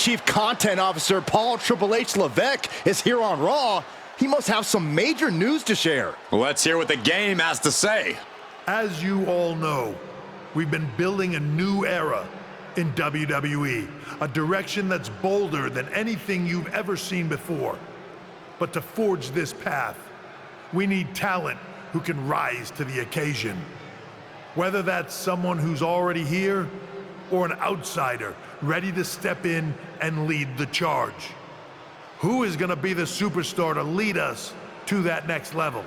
Chief Content Officer Paul Triple H Levesque is here on Raw, he must have some major news to share. Let's hear what the game has to say. As you all know, we've been building a new era in WWE, a direction that's bolder than anything you've ever seen before. But to forge this path, we need talent who can rise to the occasion. Whether that's someone who's already here or an outsider ready to step in and lead the charge. Who is going to be the superstar to lead us to that next level?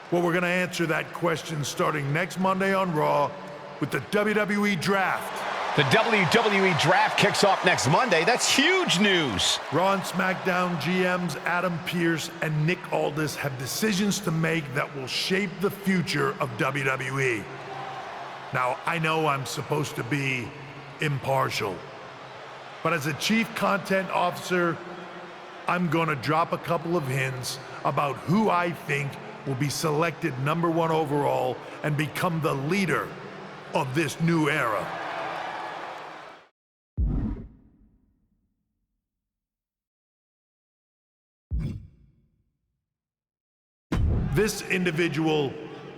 Well, we're going to answer that question starting next Monday on Raw with the WWE Draft. The WWE Draft kicks off next Monday. That's huge news. Raw and SmackDown GMs Adam Pearce and Nick Aldis have decisions to make that will shape the future of WWE. Now, I know I'm supposed to be impartial, but as a Chief Content Officer, I'm going to drop a couple of hints about who I think will be selected #1 overall and become the leader of this new era. This individual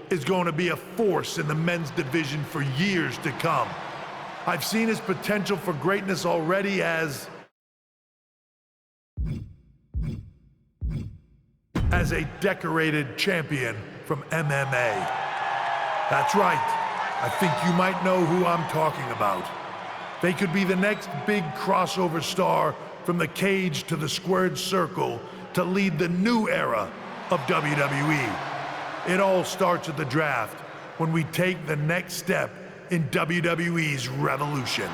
is going to be a force in the men's division for years to come. I've seen his potential for greatness already as a decorated champion from MMA. That's right. I think you might know who I'm talking about. They could be the next big crossover star from the cage to the squared circle to lead the new era of WWE. It all starts at the draft when we take the next step in WWE's revolution.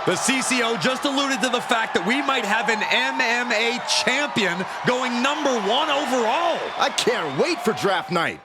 The CCO just alluded to the fact that we might have an MMA champion going #1 overall. I can't wait for draft night.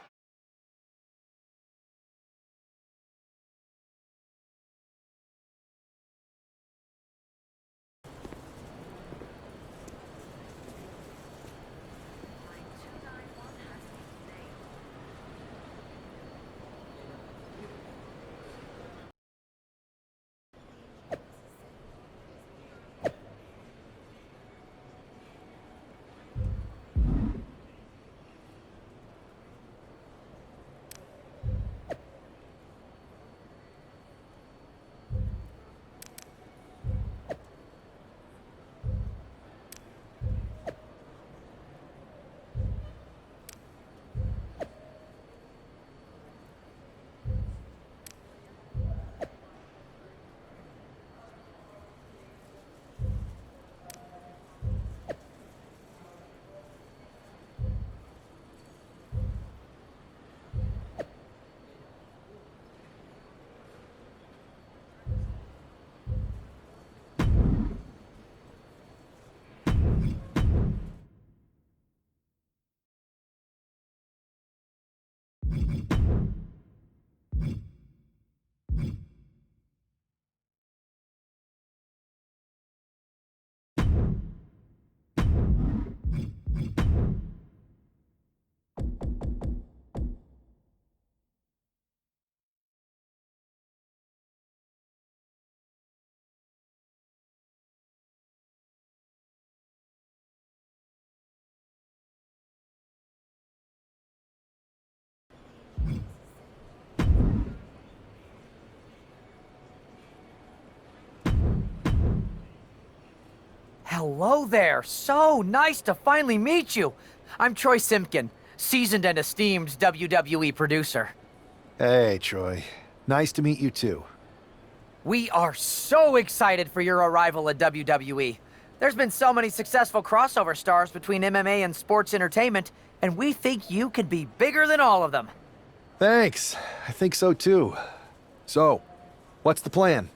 Hello there. So nice to finally meet you. I'm Troy Simpkin, seasoned and esteemed WWE producer. Hey, Troy. Nice to meet you too. We are so excited for your arrival at WWE. There's been so many successful crossover stars between MMA and sports entertainment, and we think you could be bigger than all of them. Thanks. I think so too. So, what's the plan?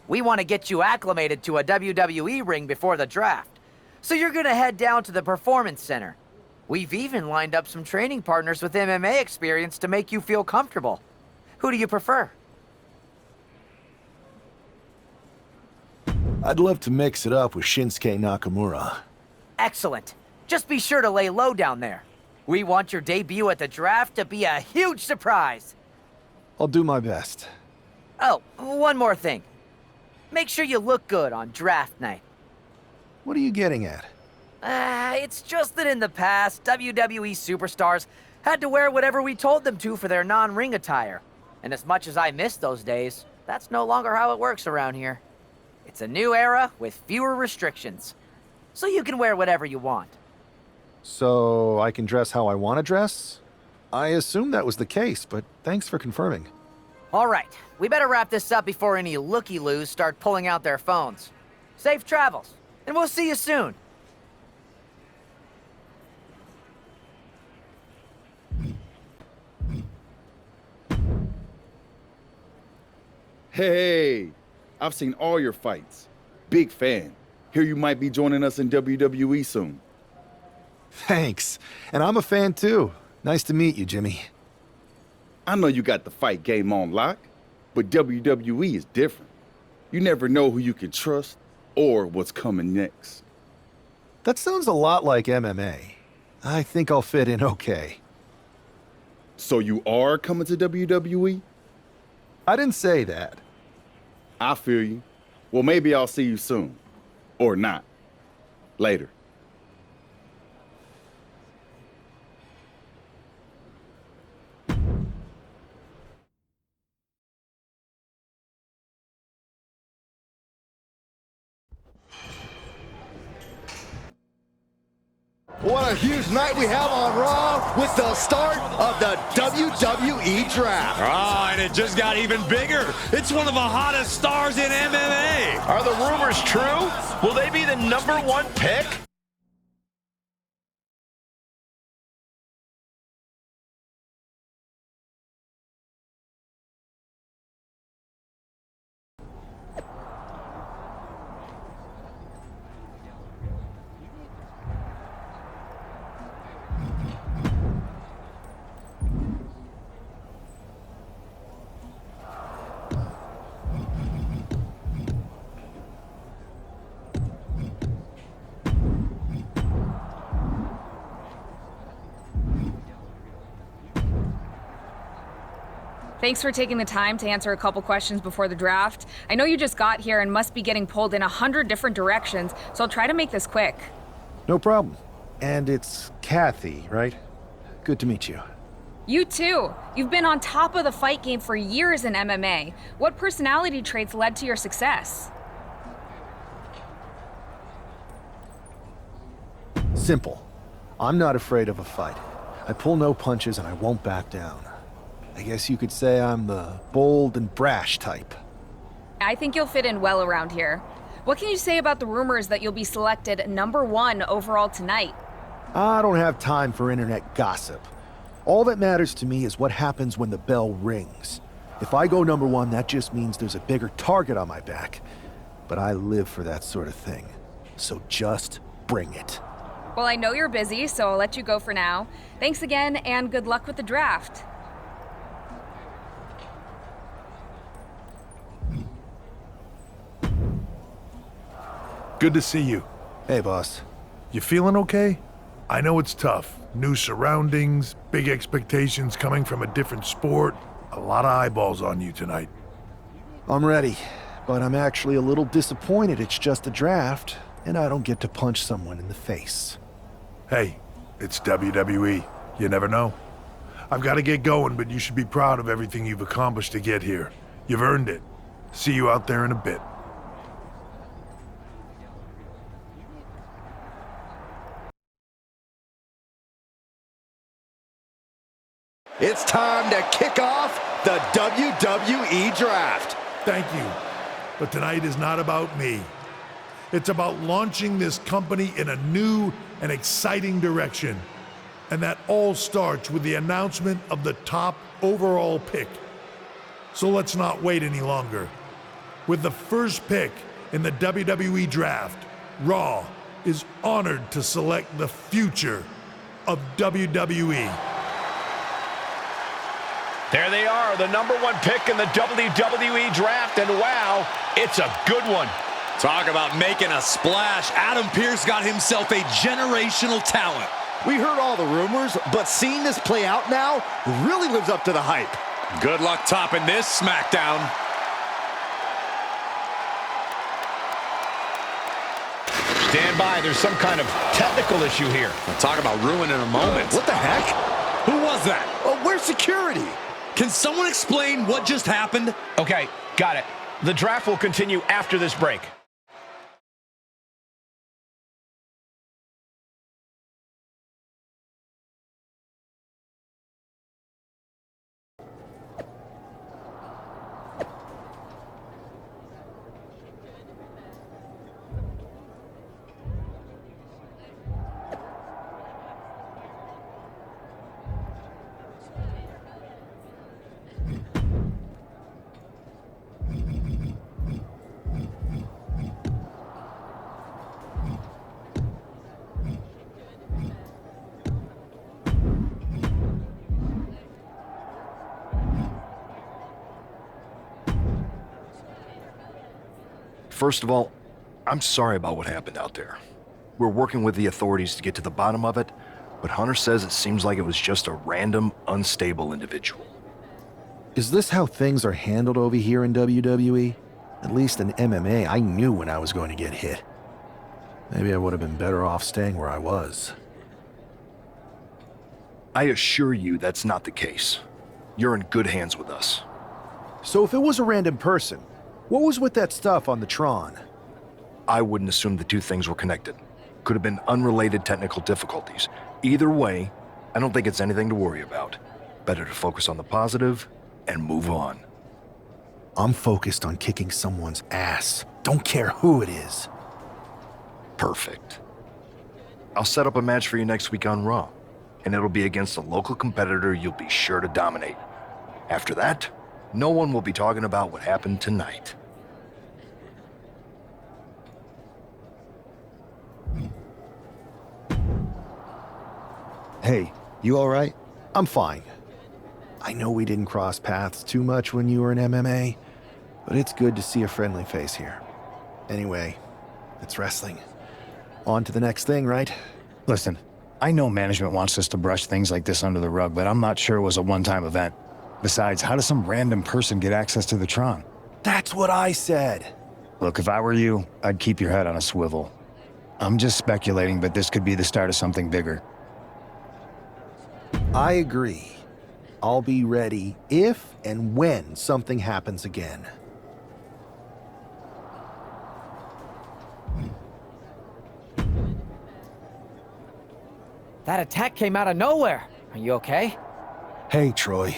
We want to get you acclimated to a WWE ring before the draft. So you're going to head down to the Performance Center. We've even lined up some training partners with MMA experience to make you feel comfortable. Who do you prefer? I'd love to mix it up with Shinsuke Nakamura. Excellent. Just be sure to lay low down there. We want your debut at the draft to be a huge surprise. I'll do my best. Oh, one more thing. Make sure you look good on draft night. What are you getting at? It's just that in the past, WWE superstars had to wear whatever we told them to for their non-ring attire. And as much as I miss those days, that's no longer how it works around here. It's a new era with fewer restrictions, so you can wear whatever you want. So I can dress how I want to dress? I assumed that was the case, but thanks for confirming. All right, we better wrap this up before any looky-loos start pulling out their phones. Safe travels, and we'll see you soon. Hey, I've seen all your fights. Big fan. Hear you might be joining us in WWE soon. Thanks. And I'm a fan too. Nice to meet you, Jimmy. I know you got the fight game on lock, but WWE is different. You never know who you can trust or what's coming next. That sounds a lot like MMA. I think I'll fit in okay. So you are coming to WWE? I didn't say that. I feel you. Well, maybe I'll see you soon. Or not. Later. What a huge night we have on Raw with the start of the WWE Draft. Oh, and it just got even bigger. It's one of the hottest stars in MMA. Are the rumors true? Will they be the #1 pick? Thanks for taking the time to answer a couple questions before the draft. I know you just got here and must be getting pulled in 100 different directions, so I'll try to make this quick. No problem. And it's Kathy, right? Good to meet you. You too. You've been on top of the fight game for years in MMA. What personality traits led to your success? Simple. I'm not afraid of a fight. I pull no punches and I won't back down. I guess you could say I'm the bold and brash type. I think you'll fit in well around here. What can you say about the rumors that you'll be selected #1 overall tonight? I don't have time for internet gossip. All that matters to me is what happens when the bell rings. If I go #1, that just means there's a bigger target on my back. But I live for that sort of thing. So just bring it. Well, I know you're busy, so I'll let you go for now. Thanks again, and good luck with the draft. Good to see you. Hey, boss. You feeling okay? I know it's tough. New surroundings, big expectations coming from a different sport. A lot of eyeballs on you tonight. I'm ready, but I'm actually a little disappointed it's just a draft, and I don't get to punch someone in the face. Hey, it's WWE. You never know. I've got to get going, but you should be proud of everything you've accomplished to get here. You've earned it. See you out there in a bit. It's time to kick off the WWE Draft. Thank you. But tonight is not about me. It's about launching this company in a new and exciting direction. And that all starts with the announcement of the top overall pick. So let's not wait any longer. With the first pick in the WWE Draft, Raw is honored to select the future of WWE. There they are, the #1 pick in the WWE Draft, and wow, it's a good one. Talk about making a splash. Adam Pearce got himself a generational talent. We heard all the rumors, but seeing this play out now really lives up to the hype. Good luck topping this SmackDown. Stand by, there's some kind of technical issue here. Talk about ruining a moment. What the heck? Who was that? Where's security? Can someone explain what just happened? Okay, got it. The draft will continue after this break. First of all, I'm sorry about what happened out there. We're working with the authorities to get to the bottom of it, but Hunter says it seems like it was just a random, unstable individual. Is this how things are handled over here in WWE? At least in MMA, I knew when I was going to get hit. Maybe I would have been better off staying where I was. I assure you that's not the case. You're in good hands with us. So if it was a random person, what was with that stuff on the Tron? I wouldn't assume the two things were connected. Could have been unrelated technical difficulties. Either way, I don't think it's anything to worry about. Better to focus on the positive and move on. I'm focused on kicking someone's ass. Don't care who it is. Perfect. I'll set up a match for you next week on Raw, and it'll be against a local competitor you'll be sure to dominate. After that, no one will be talking about what happened tonight. Hey, you all right? I'm fine. I know we didn't cross paths too much when you were in MMA, but it's good to see a friendly face here. Anyway, it's wrestling. On to the next thing, right? Listen, I know management wants us to brush things like this under the rug, but I'm not sure it was a one-time event. Besides, how does some random person get access to the Tron? That's what I said. Look, if I were you, I'd keep your head on a swivel. I'm just speculating, but this could be the start of something bigger. I agree. I'll be ready if and when something happens again. That attack came out of nowhere. Are you okay? Hey, Troy.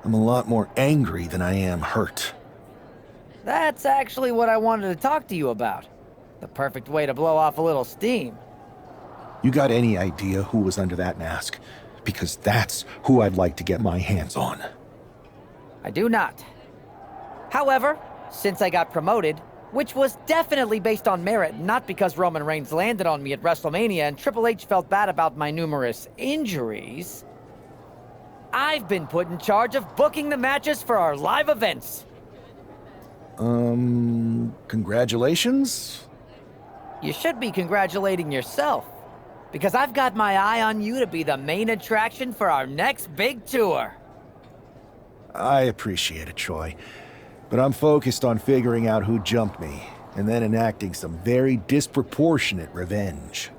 I'm a lot more angry than I am hurt. That's actually what I wanted to talk to you about. The perfect way to blow off a little steam. You got any idea who was under that mask? Because that's who I'd like to get my hands on. I do not. However, since I got promoted, which was definitely based on merit, not because Roman Reigns landed on me at WrestleMania and Triple H felt bad about my numerous injuries, I've been put in charge of booking the matches for our live events. Congratulations? You should be congratulating yourself, because I've got my eye on you to be the main attraction for our next big tour. I appreciate it, Troy. But I'm focused on figuring out who jumped me, and then enacting some very disproportionate revenge.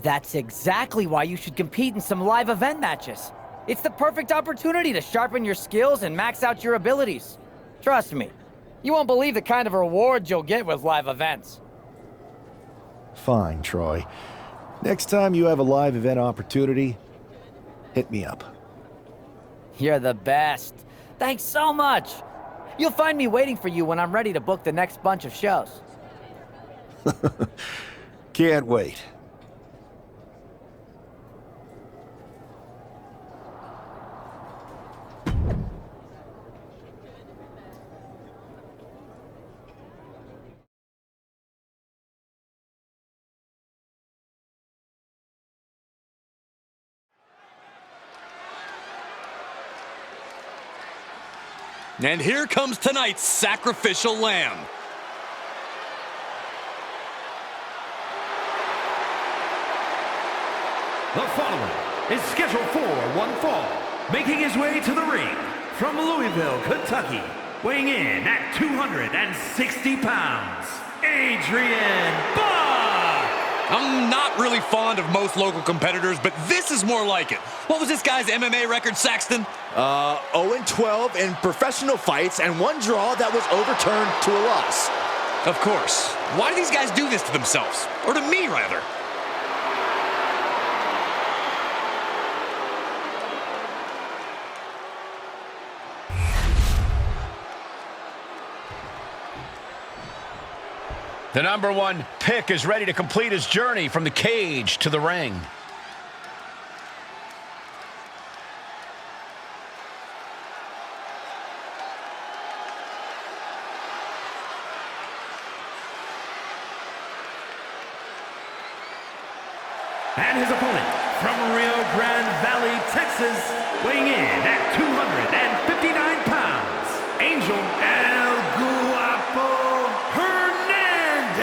That's exactly why you should compete in some live event matches. It's the perfect opportunity to sharpen your skills and max out your abilities. Trust me, you won't believe the kind of rewards you'll get with live events. Fine, Troy. Next time you have a live event opportunity, hit me up. You're the best. Thanks so much. You'll find me waiting for you when I'm ready to book the next bunch of shows. Can't wait. And here comes tonight's sacrificial lamb. The following is scheduled for one fall, making his way to the ring from Louisville, Kentucky, weighing in at 260 pounds, Adrian Bond! I'm not really fond of most local competitors, but this is more like it. What was this guy's MMA record, Saxton? 0-12 in professional fights and one draw that was overturned to a loss. Of course. Why do these guys do this to themselves? Or to me, rather? The number 1 pick is ready to complete his journey from the cage to the ring. And his opponent from Rio Grande Valley, Texas, weighing in at 259 pounds, Angel El Guapo Hernandez.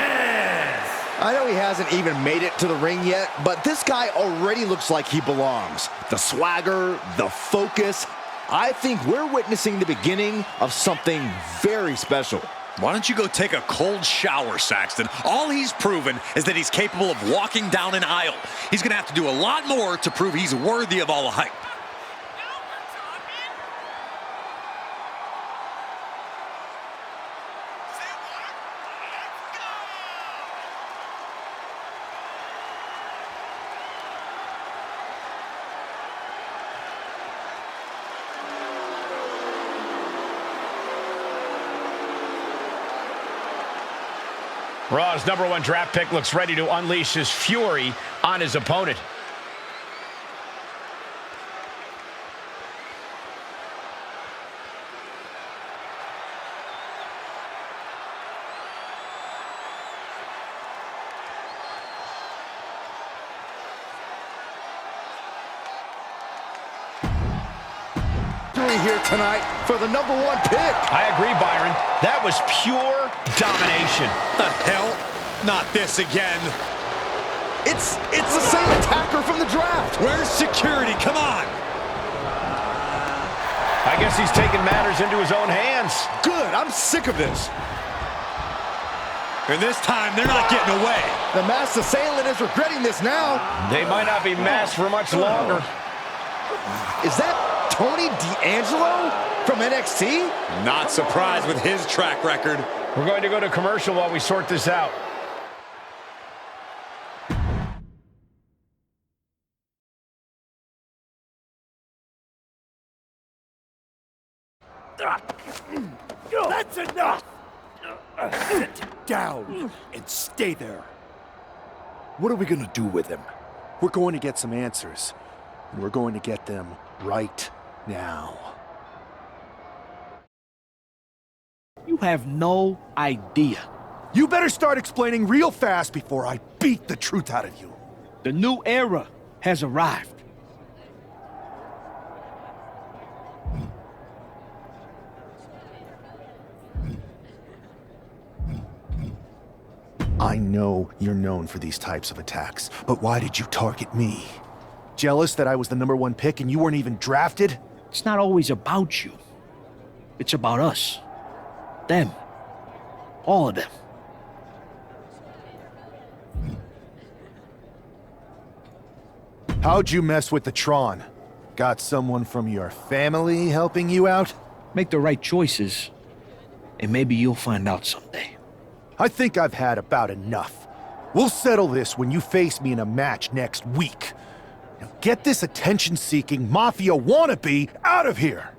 I know he hasn't even made it to the ring yet, but this guy already looks like he belongs. The swagger, the focus. I think we're witnessing the beginning of something very special. Why don't you go take a cold shower, Saxton? All he's proven is that he's capable of walking down an aisle. He's going to have to do a lot more to prove he's worthy of all the hype. Raw's number 1 draft pick looks ready to unleash his fury on his opponent. Here tonight for the number 1 pick. I agree, Byron. That was pure domination. The hell? Not this again. It's the same attacker from the draft. Where's security? Come on. I guess he's taking matters into his own hands. Good. I'm sick of this. And this time, they're not getting away. The masked assailant is regretting this now. They might not be masked for much longer. Is that Tony D'Angelo from NXT? Not surprised with his track record. We're going to go to commercial while we sort this out. That's enough! Sit down and stay there. What are we gonna do with him? We're going to get some answers, and we're going to get them right now. You have no idea. You better start explaining real fast before I beat the truth out of you. The new era has arrived. I know you're known for these types of attacks, but why did you target me? Jealous that I was the number 1 pick and you weren't even drafted? It's not always about you. It's about us. Them. All of them. How'd you mess with the Tron? Got someone from your family helping you out? Make the right choices, and maybe you'll find out someday. I think I've had about enough. We'll settle this when you face me in a match next week. Now get this attention-seeking mafia wannabe out of here!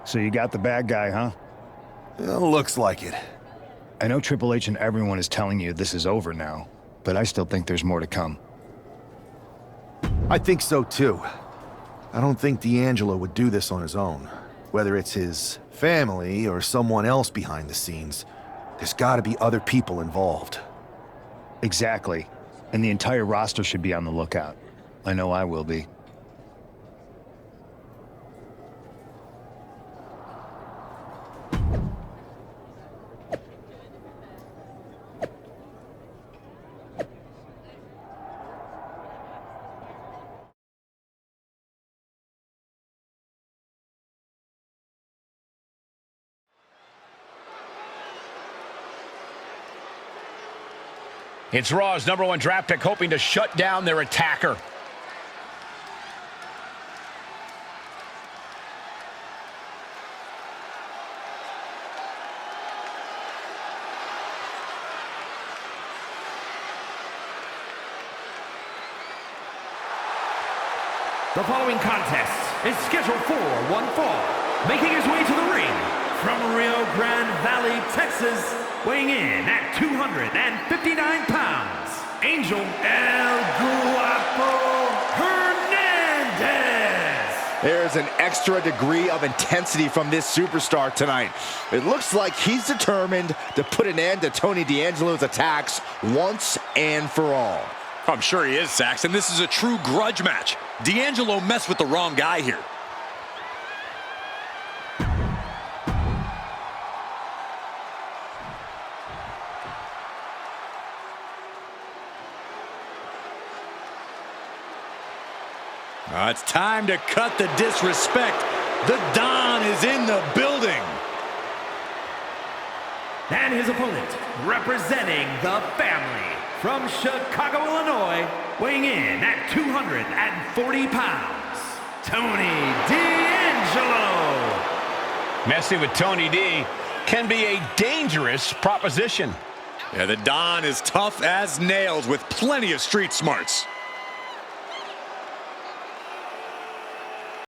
So you got the bad guy, huh? Looks like it. I know Triple H and everyone is telling you this is over now, but I still think there's more to come. I think so too. I don't think D'Angelo would do this on his own. Whether it's his family or someone else behind the scenes, there's gotta be other people involved. Exactly. And the entire roster should be on the lookout. I know I will be. It's Raw's #1 draft pick hoping to shut down their attacker. The following contest is scheduled for one fall. Making his way to the ring from Rio Grande Valley, Texas, weighing in at 259 pounds, Angel El Guapo Hernandez. There's an extra degree of intensity from this superstar tonight. It looks like he's determined to put an end to Tony D'Angelo's attacks once and for all. I'm sure he is, Saxton. This is a true grudge match. D'Angelo messed with the wrong guy here. It's time to cut the disrespect. The Don is in the building. And his opponent, representing the family, from Chicago, Illinois, weighing in at 240 pounds, Tony D'Angelo. Messing with Tony D can be a dangerous proposition. Yeah, the Don is tough as nails with plenty of street smarts.